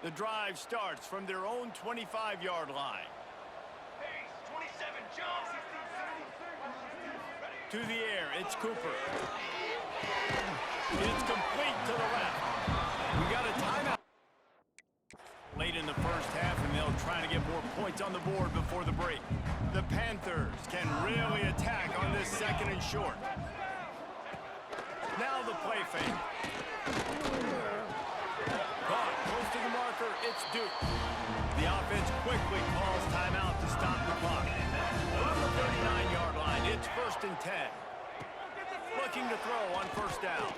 The drive starts from their own 25-yard line. Hey, 27, jump! To the air, it's Cooper. It's complete to the left. We got a timeout late in the first half, and they'll try to get more points on the board before the break. The Panthers can really attack on this second and short. Now the play fake. Caught close to the marker, it's Duke. The offense quickly calls timeout to stop the clock. On the 39-yard line, it's 1st and 10. Looking to throw on first down.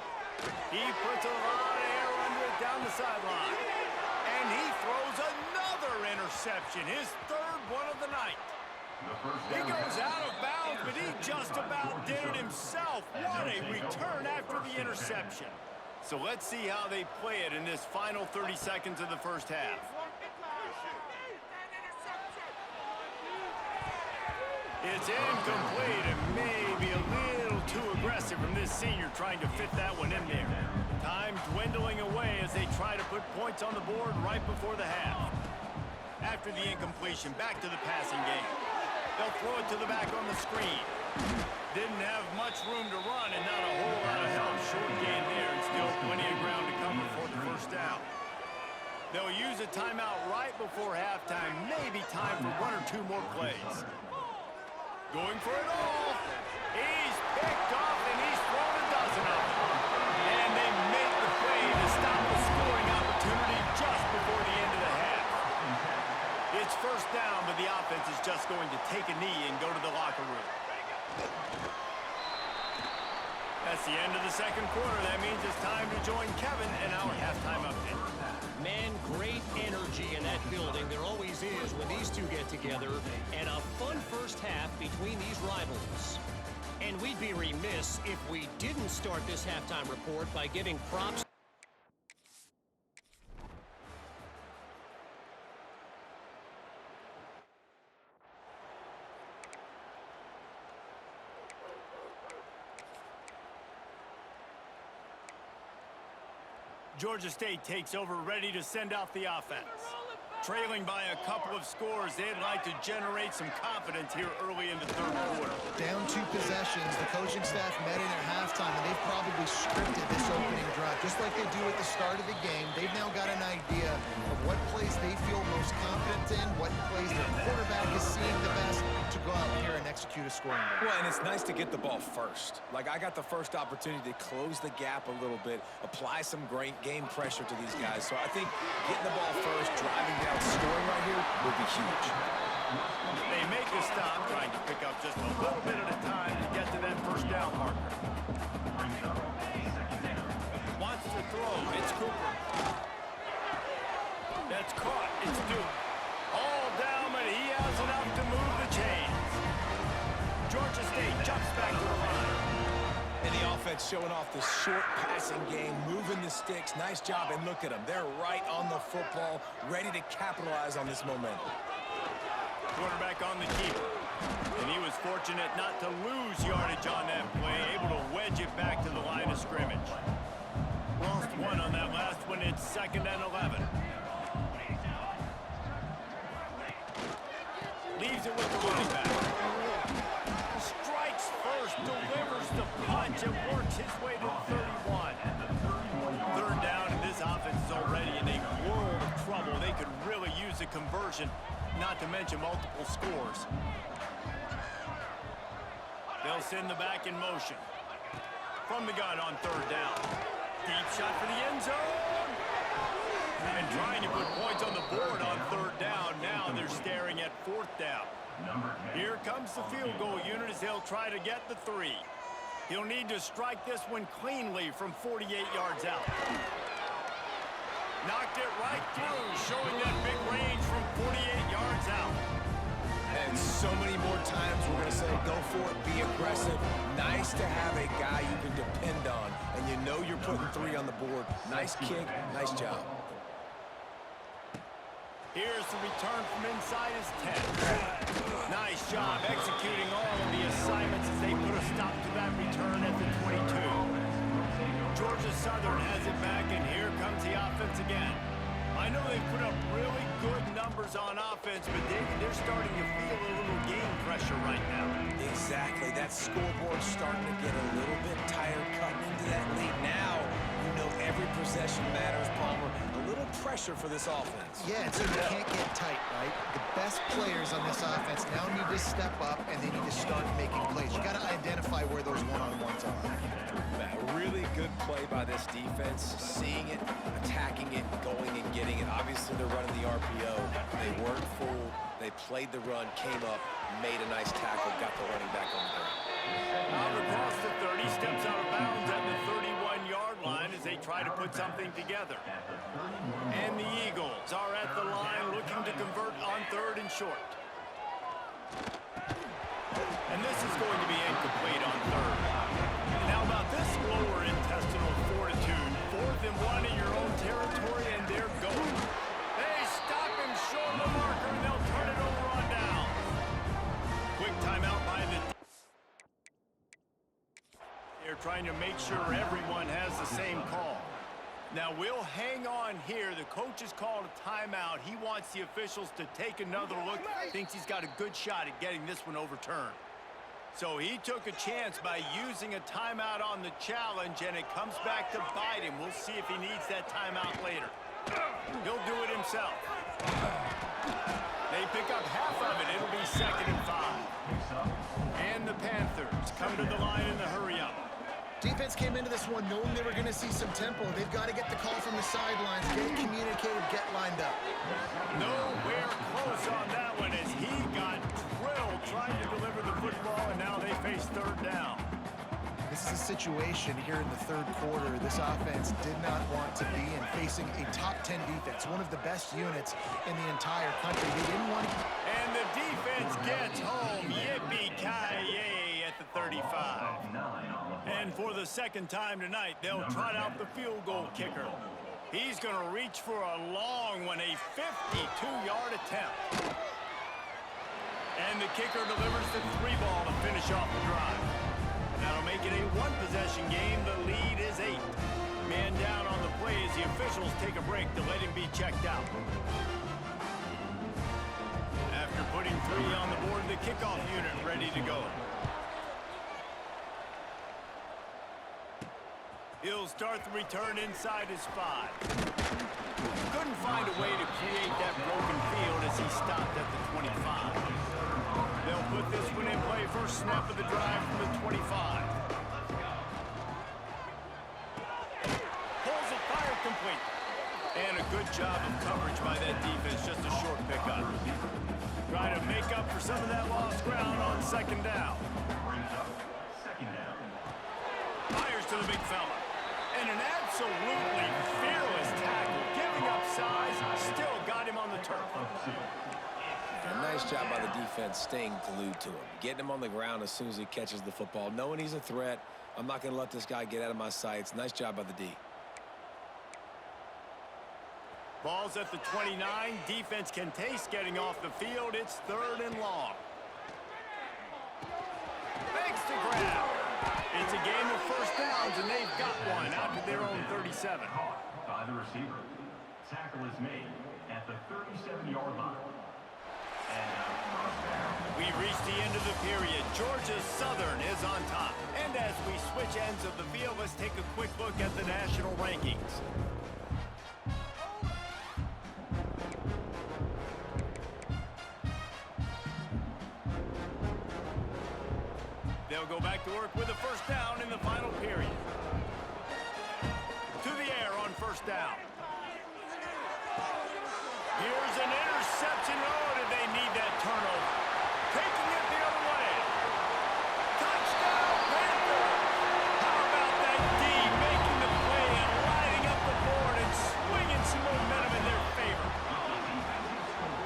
He puts a lot of air under it down the sideline. And he throws another interception, his 3rd one of the night. He goes out of bounds, but he just about did it himself. What a return after the interception. So let's see how they play it in this final 30 seconds of the first half. It's incomplete and maybe a little too aggressive from this senior trying to fit that one in there. Time dwindling away as they try to put points on the board right before the half. After the incompletion, back to the passing game. They'll throw it to the back on the screen. Didn't have much room to run and not a whole lot of help. Short gain there and still plenty of ground to cover for the first down. They'll use a timeout right before halftime. Maybe time for 1 or 2 more plays. Going for it all. He's picked off and he's thrown a dozen of them. And they make the play to stop the scoring opportunity just before the end of the half. It's first down, but the offense is just going to take a knee and go to the locker room. That's the end of the second quarter. That means it's time to join Kevin in our halftime update. Man, great energy in that building. There always is when these two get together. And a fun first half between these rivals. And we'd be remiss if we didn't start this halftime report by giving props. Georgia State takes over, ready to send out the offense. Trailing by a couple of scores, they'd like to generate some confidence here early in the third quarter. Down 2 possessions, the coaching staff met in at halftime, and they've probably scripted this opening drive. Just like they do at the start of the game, they've now got an idea of what plays they feel most confident in, what plays their quarterback is seeing the best to go out here and execute a scoring drive. Well, and it's nice to get the ball first. Like, I got the first opportunity to close the gap a little bit, apply some great game pressure to these guys. So I think getting the ball first, driving down, scoring right here would be huge. They make the stop, trying to pick up just a little bit at a time to get to that first down marker. Wants to throw, it's Cooper. That's caught, it's Duke. All down, but he has enough to move the chains. Georgia State jumps back to the line. And the offense showing off the short passing game, moving the sticks. Nice job, and look at them. They're right on the football, ready to capitalize on this momentum. Quarterback on the keeper. And he was fortunate not to lose yardage on that play, able to wedge it back to the line of scrimmage. Lost 1 on that last one. It's 2nd and 11. Leaves it with the running back. Strikes first, delivers the punch, and works his way to the 31. Third down, and this offense is already in a world of trouble. They could really use a conversion, not to mention multiple scores. They'll send the back in motion. From the gun on third down. Deep shot for the end zone. And trying to put points on the board on third down. Now they're staring at 4th down. Here comes the field goal unit as they'll try to get the 3. He'll need to strike this one cleanly from 48 yards out. Knocked it right through, showing that big range from 48 yards out. And so many more times we're going to say, go for it, be aggressive. Nice to have a guy you can depend on, and you know you're putting 3 on the board. Nice kick, nice job. Here's the return from inside his 10. Nice job executing all of the assignments as they put a stop to that return at the 22. Georgia Southern has it back, and here comes the offense again. I know they put up really good numbers on offense, but they're starting to feel a little game pressure right now. Exactly. That scoreboard's starting to get a little bit tired cutting into that lead. Now, you know every possession matters, Palmer. A little pressure for this offense. Yeah, and so you can't get tight, right? The best players on this offense now need to step up, and they need to start making plays. You got to identify where those one-on-ones are. A really good play by this defense, seeing it, attacking it, going and getting it. Obviously, they're running the RPO. They weren't fooled. They played the run, came up, made a nice tackle, got the running back on the ground. Out across the 30, steps out of bounds at the 31-yard line as they try to put something together. And the Eagles are at the line looking to convert on 3rd and short. And this is going to be incomplete on 3rd. Now about this lower intestinal fortitude. 4th and 1 in your own territory, and they're going. They stop him short of the marker, and they'll turn it over on down. Quick timeout by the... They're trying to make sure everyone has the same call. Now, we'll hang on here. The coach has called a timeout. He wants the officials to take another look. Thinks he's got a good shot at getting this one overturned. So he took a chance by using a timeout on the challenge, and it comes back to bite him. We'll see if he needs that timeout later. He'll do it himself. They pick up half of it. It'll be 2nd and 5. And the Panthers come to the line in the hurry-up. Defense came into this one knowing they were going to see some tempo. They've got to get the call from the sidelines, get it communicated, get lined up. Nowhere close on that one as he got drilled trying to deliver the football, and now they face 3rd down. This is a situation here in the 3rd quarter this offense did not want to be in, facing a top 10 defense, one of the best units in the entire country. They didn't want to... And the defense gets home. Yippee-ki-yay at the 35. And for the 2nd time tonight, they'll trot out the field goal kicker. He's going to reach for a long one, a 52-yard attempt. And the kicker delivers the 3 ball to finish off the drive. That'll make it a 1-possession game. The lead is 8. Man down on the play as the officials take a break to let him be checked out. After putting 3 on the board, the kickoff unit ready to go. He'll start the return inside his 5. Couldn't find a way to create that broken field as he stopped at the 25. They'll put this one in play. First snap of the drive from the 25. Pulls it, fired complete. And a good job of coverage by that defense. Just a short pickup. Trying to make up for some of that lost ground on 2nd down. Fires to the big fella. And an absolutely fearless tackle. Giving up size, still got him on the turf. A nice job by the defense staying glued to him. Getting him on the ground as soon as he catches the football. Knowing he's a threat, I'm not going to let this guy get out of my sights. Nice job by the D. Ball's at the 29. Defense can taste getting off the field. It's 3rd and long. Makes the grab. It's a game of 1st downs, and they've got one out to their own 37. By the receiver. Tackle is made at the 37-yard line. We've reached the end of the period. Georgia Southern is on top. And as we switch ends of the field, let's take a quick look at the national rankings. They'll go back to work with a 1st down in the final period. To the air on 1st down. Here's an interception. Oh, did they need that turnover? Taking it the other way. Touchdown, Panthers! How about that D making the play and lighting up the board and swinging some momentum in their favor?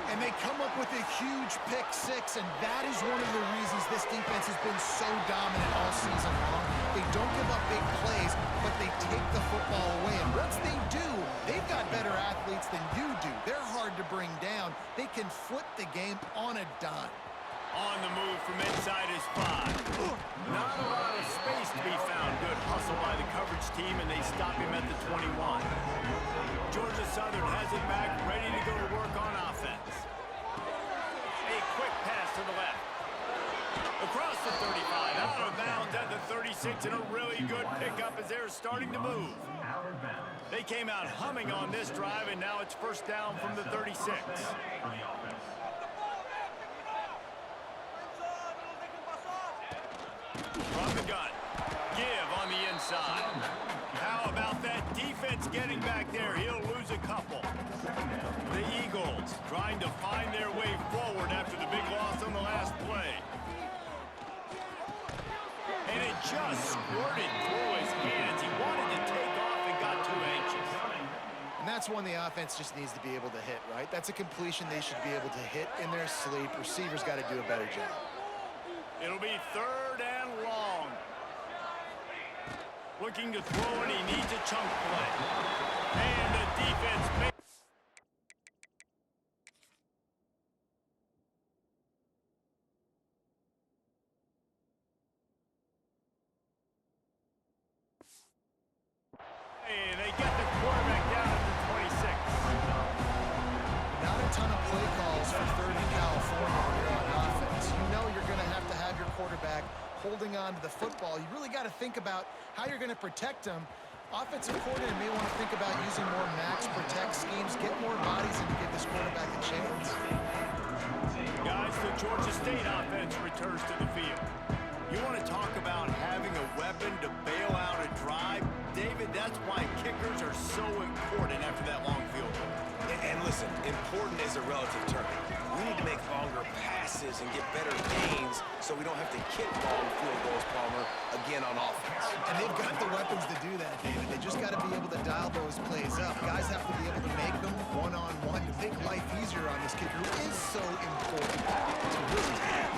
And they come up with a huge pick 6, and that is one of the reasons this defense has been so dominant all season long. They don't give up big plays, but they take the football away. And once they do, they've got better athletes than you do. They're hard to bring down. They can flip the game on a dime. On the move from inside his 5. Not a lot of space to be found. Good hustle by the coverage team, and they stop him at the 21. Georgia Southern has it back, ready to go to work on offense. A quick pass to the left. Across the 35, out of bounds at the 36, and a really good pickup as they're starting to move. They came out humming on this drive, and now it's first down from the 36. From the gun. Give on the inside. How about that defense getting back there? He'll lose a couple. The Eagles trying to find their way forward after the big loss on the last play. And it just squirted through his hands. He wanted to take off and got too anxious. And that's one the offense just needs to be able to hit, right? That's a completion they should be able to hit in their sleep. Receivers got to do a better job. It'll be 3rd and long. Looking to throw, and he needs a chunk play. And the defense makes... Hey, they get the quarterback down at the 26. Not a ton of play calls for 3rd in California when you're on offense. You know you're going to have your quarterback holding on to the football. You really got to think about how you're going to protect him. Offensive coordinator may want to think about using more max protect schemes, get more bodies in to give this quarterback a chance. Guys, the Georgia State offense returns to the field. You want to talk about having a weapon to bail out a drive? David, that's why kickers are so important after that long field goal. And listen, important is a relative term. We need to make longer passes and get better gains so we don't have to kick long field goals, Palmer, again on offense. And they've got the weapons to do that, David. They just got to be able to dial those plays up. Guys have to be able to make them one-on-one to make life easier on this kicker, who is so important to his team.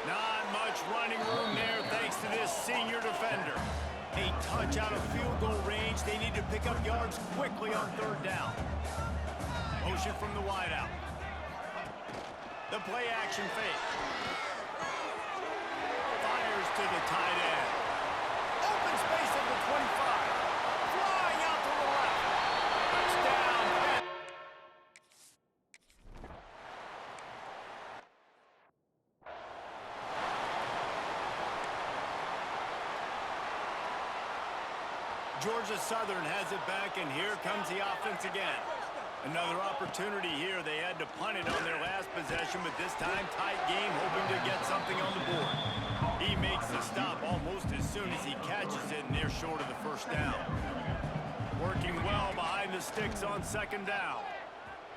Not much running room there thanks to this senior defender. A touch out of field goal range. They need to pick up yards quickly on 3rd down. Motion from the wideout. The play action fake. Fires to the tight end. Open space at the 25. Flying out to the left. Touchdown. Georgia Southern has it back, and here comes the offense again. Another opportunity here. They had to punt it on their last possession, but this time tight game, hoping to get something on the board. He makes the stop almost as soon as he catches it, and they're short of the first down. Working well behind the sticks on 2nd down.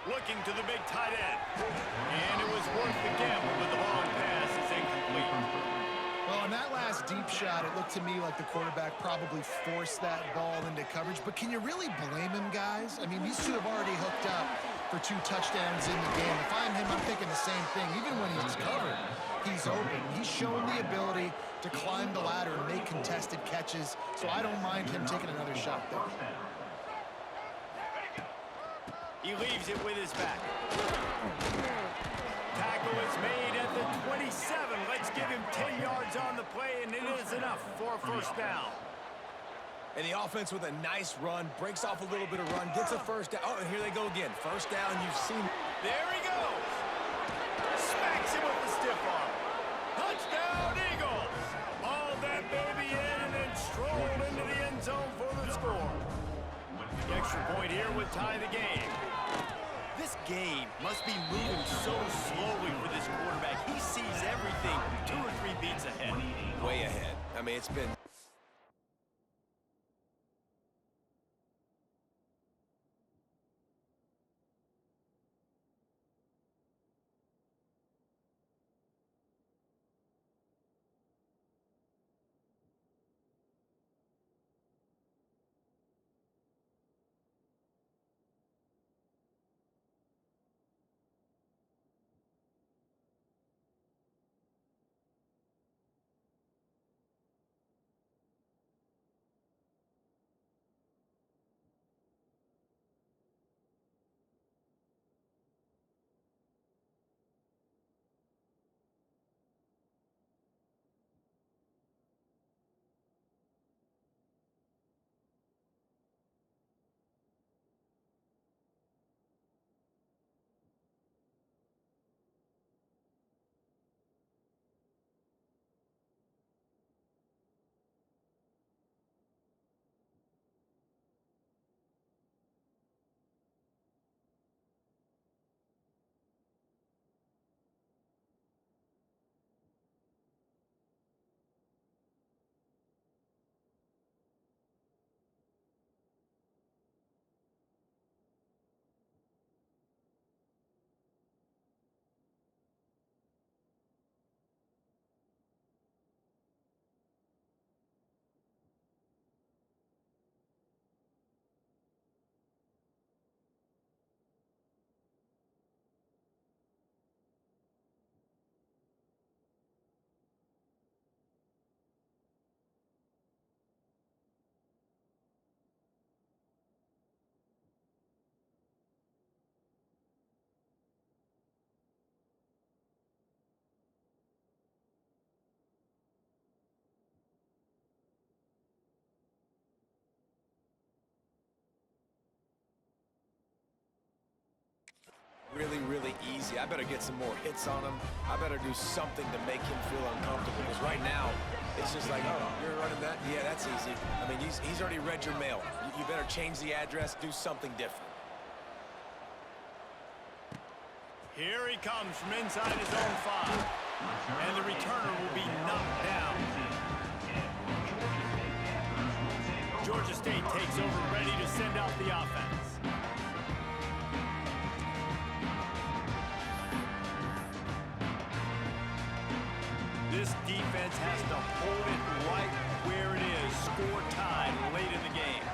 Looking to the big tight end. And it was worth the gamble, but the long pass is incomplete. Well, on that last deep shot, it looked to me like the quarterback probably forced that ball into coverage. But can you really blame him, guys? I mean, these two have already hooked up for 2 touchdowns in the game. If I'm him, I'm thinking the same thing. Even when he's covered, he's open. He's shown the ability to climb the ladder and make contested catches. So I don't mind him taking another shot there. He leaves it with his back. Tackle is made at the 27. Let's give him 10 yards on the play, and it is enough for a first down. And the offense with a nice run, breaks off a little bit of run, gets a first down. Oh, and here they go again. First down, you've seen. There he goes. Smacks him with the stiff arm. Touchdown, Eagles. Hauled that baby in and then strolled into the end zone for the score. The extra point here would tie the game. This game must be moving so slowly for this quarterback. He sees everything 2 or 3 beats ahead. Way ahead. I mean, it's been really, really easy. I better get some more hits on him. I better do something to make him feel uncomfortable, because right now, it's just like, oh, you're running that? Yeah, that's easy. I mean, he's already read your mail. You better change the address, do something different. Here he comes from inside his own 5. And the returner will be knocked down. Georgia State takes over, ready to send out the offense. This defense has to hold it right where it is. Score tied late in the game.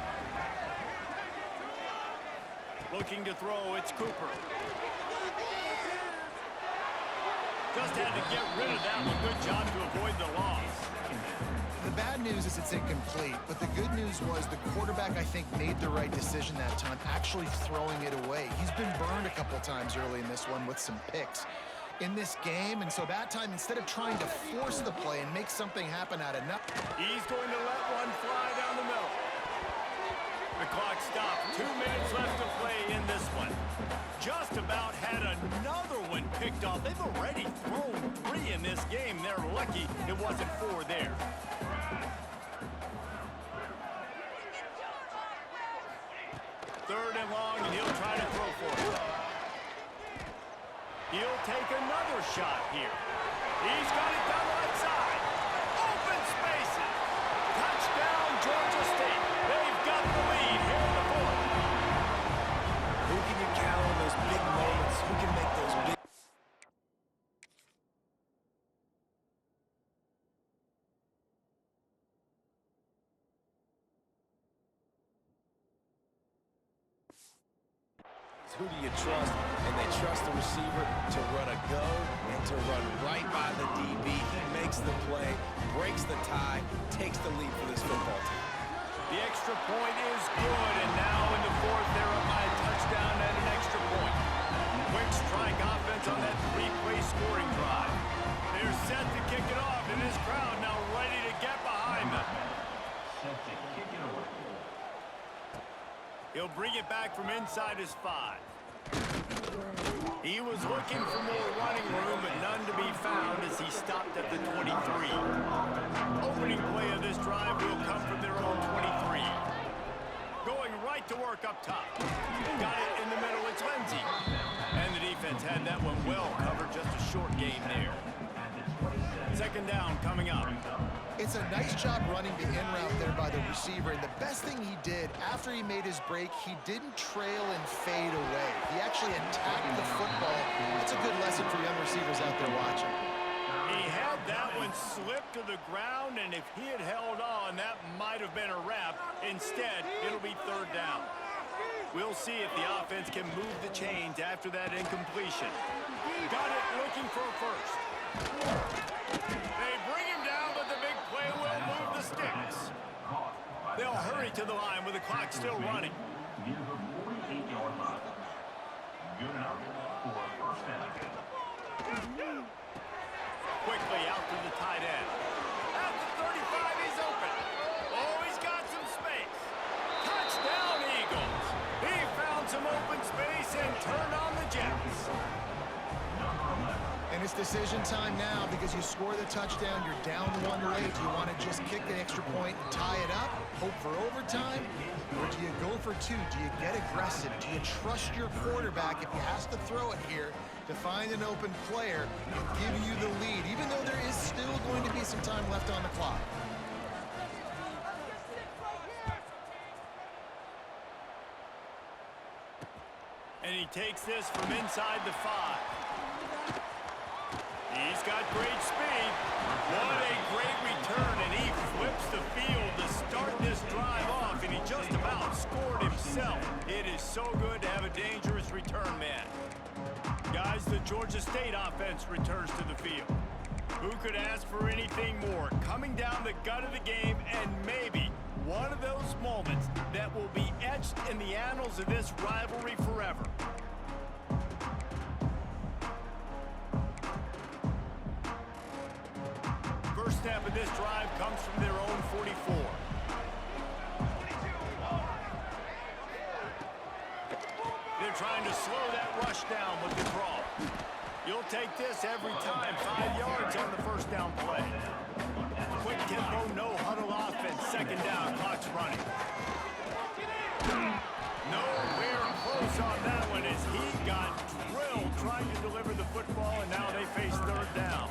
Looking to throw, it's Cooper. Just had to get rid of that one. Good job to avoid the loss. The bad news is it's incomplete, but the good news was the quarterback, I think, made the right decision that time, actually throwing it away. He's been burned a couple times early in this one with some picks in this game, and so that time, instead of trying to force the play and make something happen out of nothing, he's going to let one fly down the middle. The clock stopped. 2 minutes left to play in this one. Just about had another one picked off. They've already thrown 3 in this game. They're lucky it wasn't 4 there. Third and long, and he'll try to throw for it. He'll take another shot here. He's got it down the right side. Open spaces. Touchdown, Georgia State. They've got the lead here in the 4th. Who can you count on those big moments? Who can make those big... Who do you trust? And they trust the receiver to run a go and to run right by the DB. He makes the play, breaks the tie, takes the lead for this football team. The extra point is good, and now in the 4th, they're up by a touchdown and an extra point. Quick strike offense on that 3-play scoring drive. They're set to kick it off, and this crowd now ready to get behind them. Set to kick it away. He'll bring it back from inside his 5. He was looking for more running room, but none to be found as he stopped at the 23. Opening play of this drive will come from their own 23. Going right to work up top. Got it in the middle, it's Lindsey. And the defense had that one well covered, just a short gain there. Second down coming up. it's a nice job running the in route there by the receiver. And the best thing he did after he made his break, he didn't trail and fade away. He actually attacked the football. That's a good lesson for young receivers out there watching. He had that one slip to the ground, and if he had held on, that might have been a wrap. Instead, it'll be third down. We'll see if the offense can move the chains after that incompletion. Got it, looking for a first. They bring him down, but the big play will move the sticks. They'll hurry to the line with the clock still running. Near the 48-yard line. Good enough for a first down. Quickly out to the tight end. At the 35, he's open. Oh, he's got some space. Touchdown, Eagles. He found some open space and turned on the Jets. And it's decision time now because you score the touchdown, you're down one late. Do you want to just kick the extra point and tie it up, hope for overtime? Or do you go for two? Do you get aggressive? Do you trust your quarterback if he has to throw it here to find an open player and give you the lead, even though there is still going to be some time left on the clock? And he takes this from inside the 5. He's got great speed. What a great return, and he flips the field to start this drive off, and he just about scored himself. It is so good to have a dangerous return man. Guys, the Georgia State offense returns to the field. Who could ask for anything more? Coming down the gut of the game, and maybe one of those moments that will be etched in the annals of this rivalry forever. First snap of this drive comes from their own 44. They're trying to slow that rush down with the draw. You'll take this every time. 5 yards on the first down play. Quick tempo, no huddle offense. Second down, clock's running. Nowhere close on that one as he got drilled trying to deliver the football, and now they face third down.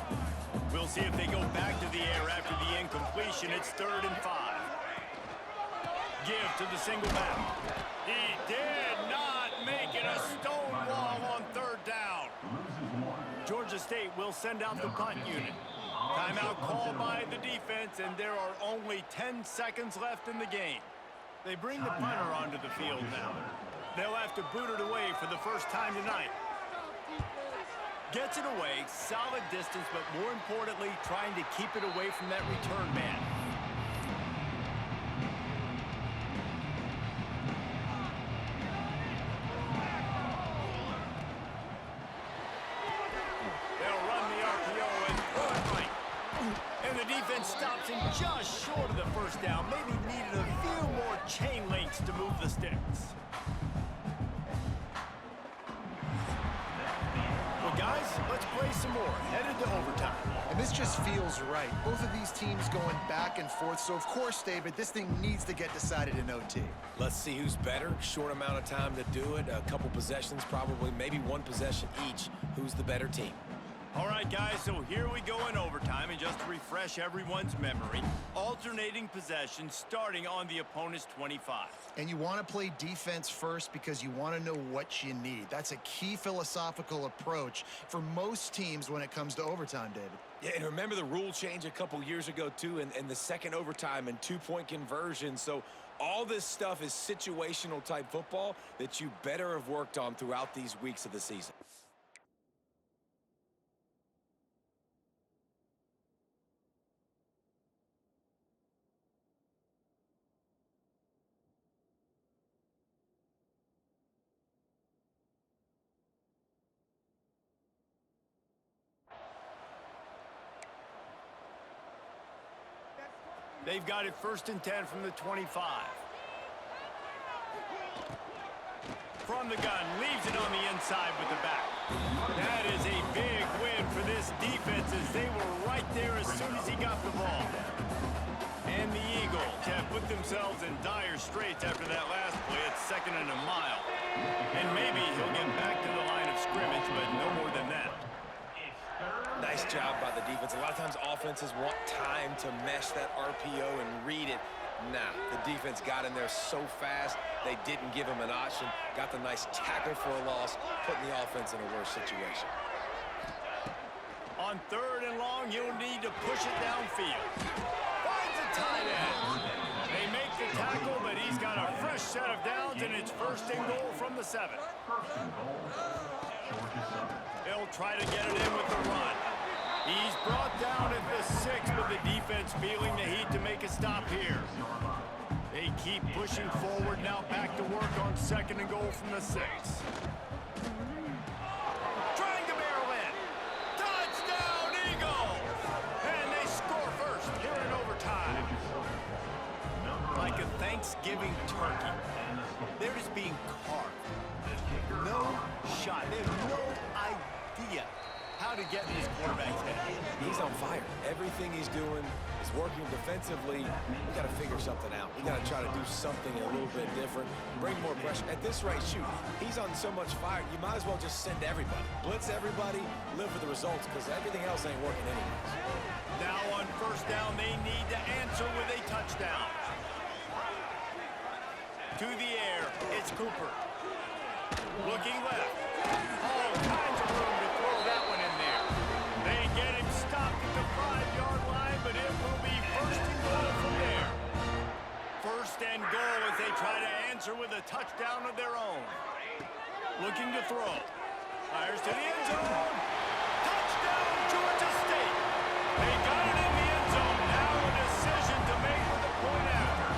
We'll see if they go back to the air after the incompletion. It's 3rd and 5. Give to the single back. He did not make it a stone wall on 3rd down. Georgia State will send out the punt unit. Timeout called by the defense, and there are only 10 seconds left in the game. They bring the punter onto the field now. They'll have to boot it away for the first time tonight. Gets it away, solid distance, but more importantly, trying to keep it away from that return man. They'll run the RPO and throw it right. And the defense stops him just short of the first down. Maybe needed a few more chain links to move the sticks. Well, guys, let's play some more. Headed to overtime. And this just feels right. Both of these teams going back and forth. So, of course, David, this thing needs to get decided in OT. Let's see who's better. Short amount of time to do it. A couple possessions, probably maybe one possession each. Who's the better team? All right, guys, so here we go in overtime, and just to refresh everyone's memory, alternating possessions starting on the opponent's 25. And you want to play defense first because you want to know what you need. That's a key philosophical approach for most teams when it comes to overtime, David. Yeah, and remember the rule change a couple years ago, too, and the second overtime and two-point conversion. So all this stuff is situational type football that you better have worked on throughout these weeks of the season. They've got it 1st and 10 from the 25. From the gun, leaves it on the inside with the back. That is a big win for this defense as they were right there as soon as he got the ball. And the Eagles have put themselves in dire straits after that last play. It's 2nd and a mile. And maybe he'll get back to the line of scrimmage, but no more than that. Nice job by the defense. A lot of times offenses want time to mesh that RPO and read it. Nah, the defense got in there so fast, they didn't give him an option. Got the nice tackle for a loss, putting the offense in a worse situation. On 3rd and long, you'll need to push it downfield. Finds a tight end. They make the tackle, but he's got a fresh set of downs, and it's 1st and goal from the 7. They'll try to get it in with the run. He's brought down at the 6, but the defense feeling the heat to make a stop here. They keep pushing forward now, back to work on 2nd and goal from the 6. Trying to barrel in. Touchdown, Eagles! And they score first here in overtime. Like a Thanksgiving turkey, they're just being carved. No shot. They have no idea how to get in his quarterback's head. He's on fire. Everything he's doing is working defensively. We got to figure something out. We got to try to do something a little bit different, bring more pressure. At this rate, shoot, he's on so much fire, you might as well just send everybody. Blitz everybody, live for the results, because everything else ain't working anyways. Now on 1st down, they need to answer with a touchdown. To the air, it's Cooper. Looking left. All kinds of room to throw that one in there. They get him stopped at the 5-yard line, but it will be 1st and goal from there. 1st and goal as they try to answer with a touchdown of their own. Looking to throw. Fires to the end zone. Touchdown, Georgia State. They got it in the end zone. Now a decision to make with the point after.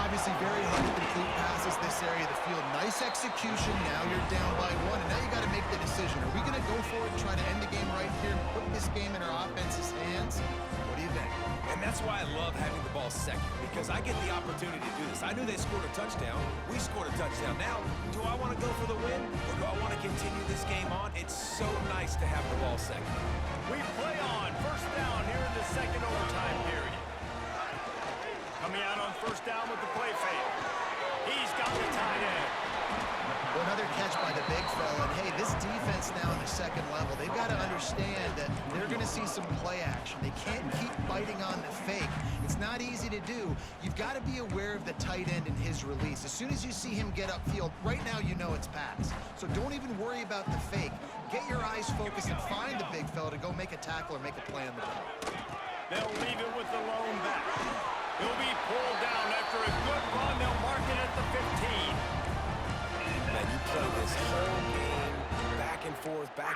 Obviously, very hard to complete passes this area of the field. Nice execution. Now you're down by 1, and now you got to make the decision. Are we going to go for it and try to end the game right here and put this game in our offense's hands? What do you think? And And that's why I love having the ball second, because I get the opportunity to do this. I knew they scored a touchdown. We scored a touchdown. Now, do I want to go for the win, or do I want to continue this game on? It's so nice to have the ball second. We play on first down here in the second overtime period. Coming out on first down with the play fake. He's got the tight end. Well, another catch by the big fella. And hey, this defense now in the second level, they've got to understand that they're going to see some play action. They can't keep biting on the fake. It's not easy to do. You've got to be aware of the tight end and his release. As soon as you see him get upfield, right now you know it's pass. So don't even worry about the fake. Get your eyes focused and find the big fella to go make a tackle or make a play on the ball. They'll leave it with the lone back. He'll be pulled down after a good run. They'll mark it at the 15. Man, you play this whole game back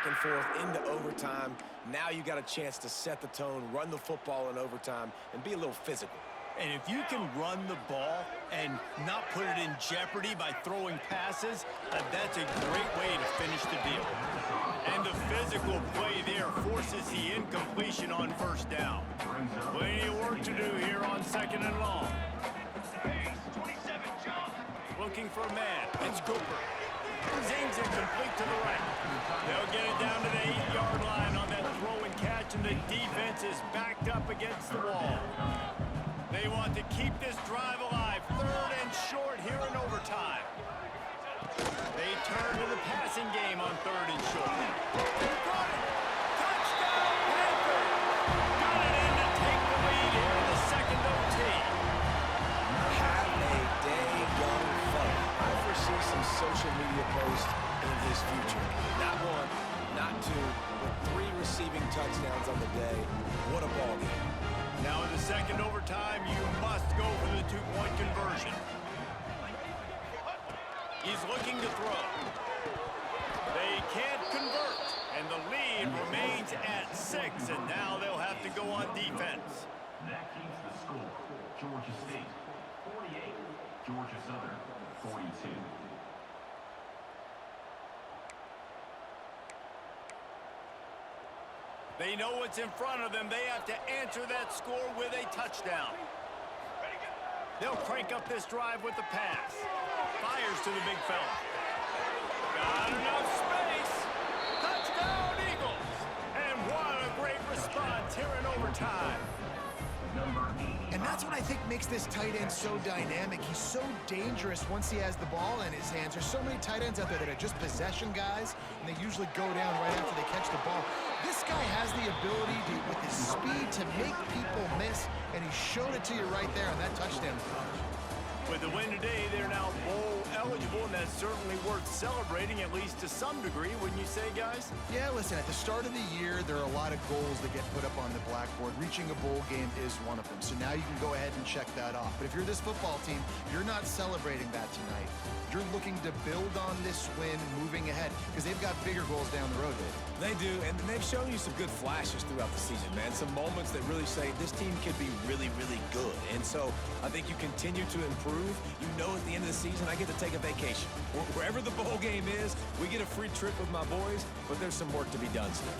and forth into overtime. Now you got a chance to set the tone, run the football in overtime, and be a little physical. And if you can run the ball and not put it in jeopardy by throwing passes, that's a great way to finish the deal. And the physical play there forces the incompletion on first down. Plenty of work to do here on second and long. Pace, 27, John. Looking for a man. It's Cooper. Zings it complete to the right. They'll get it down to the 8-yard line on that throw and catch, and the defense is backed up against the wall. They want to keep this drive alive. Third and short here in overtime. They turn to the passing game on third and short. They've got it. Touchdown, Panthers! Got it in to take the lead here in the second OT. Have a day, young fella. I foresee some social media posts in his future. Not one, not two, but 3 receiving touchdowns on the day. What a ball game. Now in the second overtime, you must go for the 2-point conversion. He's looking to throw. They can't convert, and the lead remains at 6, and now they'll have to go on defense. That keeps the score. Georgia State, 48. Georgia Southern, 42. They know what's in front of them. They have to answer that score with a touchdown. They'll crank up this drive with the pass. Fires to the big fella. Got enough space. Touchdown, Eagles. And what a great response here in overtime. And that's what I think makes this tight end so dynamic. He's so dangerous once he has the ball in his hands. There's so many tight ends out there that are just possession guys, and they usually go down right after they catch the ball. This guy has the ability to, with his speed, to make people miss, and he showed it to you right there on that touchdown. With the win today, they're now bowl eligible, and that's certainly worth celebrating, at least to some degree, wouldn't you say, guys? Yeah, listen, at the start of the year, there are a lot of goals that get put up on the blackboard. Reaching a bowl game is one of them, so now you can go ahead and check that off. But if you're this football team, you're not celebrating that tonight. You're looking to build on this win moving ahead, because they've got bigger goals down the road, Dave. They do, and they've shown you some good flashes throughout the season, man. Some moments that really say this team could be really, really good. And so I think you continue to improve. You know at the end of the season, I get to take a vacation. Wherever the bowl game is, we get a free trip with my boys, but there's some work to be done still.